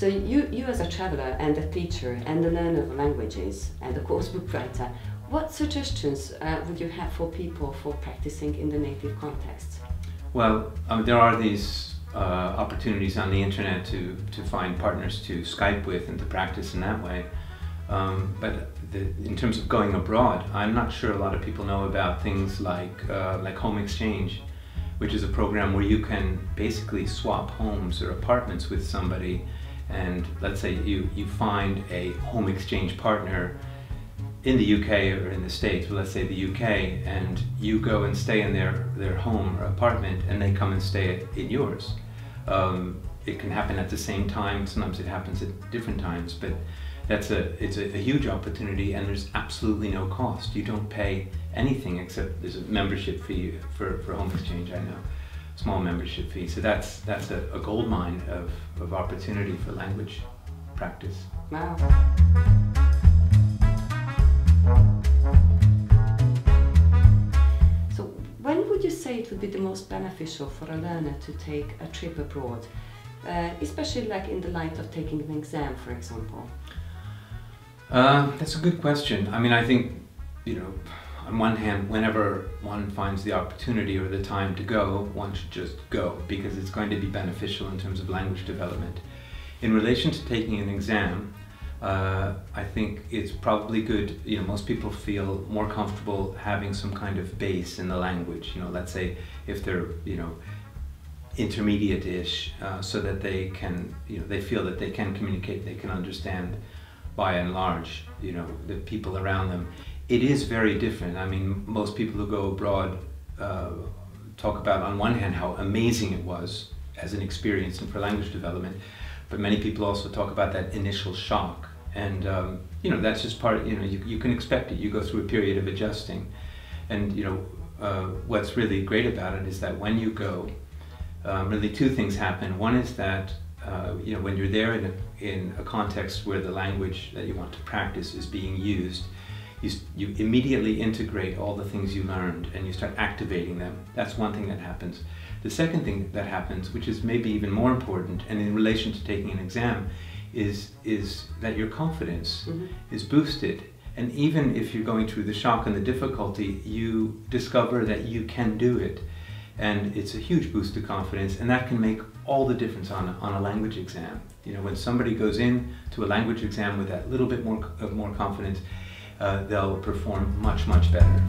So you as a traveler and a teacher and a learner of languages and a course book writer, what suggestions would you have for people for practicing in the native context? Well, there are these opportunities on the internet to find partners to Skype with and to practice in that way. But in terms of going abroad, I'm not sure a lot of people know about things like Home Exchange, which is a program where you can basically swap homes or apartments with somebody, and let's say you find a home exchange partner in the UK or in the States, well, let's say the UK, and you go and stay in their home or apartment and they come and stay in yours. It can happen at the same time, sometimes it happens at different times, but it's a huge opportunity, and there's absolutely no cost. You don't pay anything except there's a membership fee for Home Exchange, I know, small membership fee. So that's a gold mine of opportunity for language practice. Wow. So when would you say it would be the most beneficial for a learner to take a trip abroad, especially like in the light of taking an exam, for example? That's a good question. I mean, I think, on one hand, whenever one finds the opportunity or the time to go, one should just go, because it's going to be beneficial in terms of language development. In relation to taking an exam, I think it's probably good, most people feel more comfortable having some kind of base in the language. Let's say if they're, intermediate-ish, so that they can, they feel that they can communicate, they can understand by and large, the people around them. It is very different. I mean, most people who go abroad talk about, on one hand, how amazing it was as an experience and for language development, but many people also talk about that initial shock. And, that's just part, you can expect it. You go through a period of adjusting. And, what's really great about it is that when you go, really two things happen. One is that when you're there in a context where the language that you want to practice is being used, you immediately integrate all the things you learned and you start activating them. That's one thing that happens. The second thing that happens, which is maybe even more important, and in relation to taking an exam, is that your confidence is boosted. And even if you're going through the shock and the difficulty, you discover that you can do it. And it's a huge boost to confidence, and that can make all the difference on a language exam. When somebody goes in to a language exam with that little bit more confidence, they'll perform much, much better.